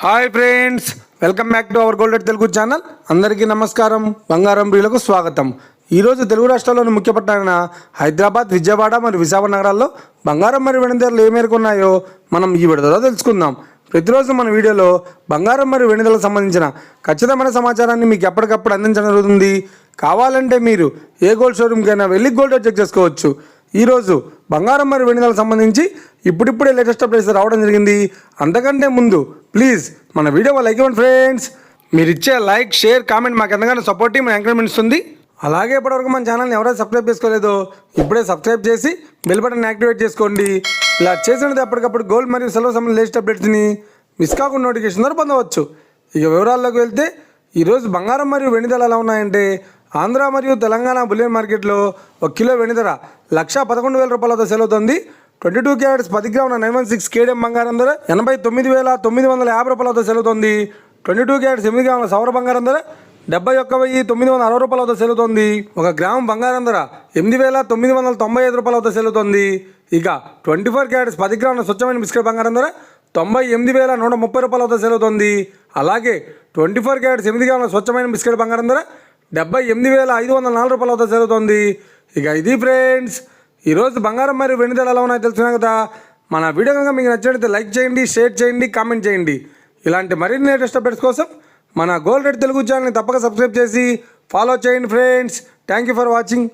Hi friends, welcome back to our gold Telugu channel. అందరికీ నమస్కారం. బంగారం ప్రియులకు స్వాగతం. ఈరోజు తెలుగు రాష్ట్రాల్లోని ముఖ్య పట్టణాలైన హైదరాబాద్, విజయవాడ మరియు విశాఖ నగరాల్లో బంగారం మరియు వెండి ధరలు ఏ మేరకు ఉన్నాయో మనం ఈ విడుదలలో తెలుసుకుందాం. ప్రతిరోజు మన వీడియోలో బంగారం మరియు వెండి ధరలకు సంబంధించిన ఖచ్చితమైన సమాచారాన్ని మీకు ఎప్పటికప్పుడు అందించడం జరుగుతుంది. కావాలంటే మీరు ఏ గోల్డ్ షోరూమ్కైనా వెళ్ళి గోల్డ్ చెక్ చేసుకోవచ్చు. ఈరోజు బంగారం మరియు వెండి ధరలకు సంబంధించి ఇప్పుడిప్పుడే లేటెస్ట్ అప్డేట్స్ రావడం జరిగింది. అంతకంటే ముందు ప్లీజ్ మన వీడియో లైక్ ఇవ్వండి ఫ్రెండ్స్. మీరు ఇచ్చే లైక్, షేర్, కామెంట్ మాకు ఎంతగానో సపోర్టివ్ ఎంకరేజ్మెంట్ ఇస్తుంది. అలాగే ఇప్పటివరకు మన ఛానల్ని ఎవరైతే సబ్స్క్రైబ్ చేసుకోలేదో ఇప్పుడే సబ్స్క్రైబ్ చేసి బెల్ బటన్ యాక్టివేట్ చేసుకోండి. ఇలా చేసినది అప్పటికప్పుడు గోల్డ్ మరియు సిల్వర్ సంబంధించిన లేటెస్ట్ అప్డేట్స్ని మిస్ కాకుండా నోటిఫికేషన్ ద్వారా పొందవచ్చు. ఇక వివరాల్లోకి వెళ్తే ఈరోజు బంగారం మరియు వెండి ధరలు ఎలా ఉన్నాయంటే, ఆంధ్ర మరియు తెలంగాణ బులియన్ మార్కెట్లో 1 కిలో వెండి ధర 1,11,000 రూపాయలతో సేల్ అవుతుంది. 22 క్యారెట్స్ 10 గ్రాముల 916 కేడిఎం బంగారం ధర 89,950 రూపాయలతో సేల్ అవుతుంది. 22 క్యారెట్స్ 8 గ్రాముల సౌర బంగారం ధర 71,960 రూపాయలతో సేల్ అవుతుంది. 1 గ్రాము బంగారం ధర 8,995 రూపాయలతో సేల్ అవుతుంది. ఇక 24 క్యారెట్స్ 10 గ్రాముల స్వచ్ఛమైన బిస్కెట్ బంగారం ధర 98,130 రూపాయలతో సేల్ అవుతుంది. అలాగే 24 క్యారెట్స్ 8 గ్రాముల స్వచ్ఛమైన బిస్కెట్ బంగారం ధర 78,504 రూపాయలతో సేల్ అవుతుంది. ఇక ఇది ఫ్రెండ్స్, ఈరోజు బంగారం మరియు వెండి ధరలు ఎలా ఉన్నాయో తెలుసుకున్నాం కదా. మన వీడియో కనుక మీకు నచ్చినట్లయితే లైక్ చేయండి, షేర్ చేయండి, కామెంట్ చేయండి. ఇలాంటి మరిన్ని లేటెస్ట్ అప్డేట్స్ కోసం మన గోల్డ్ రేట్ తెలుగు ఛానల్ని తప్పక సబ్స్క్రైబ్ చేసి ఫాలో చేయండి friends. Thank you for watching.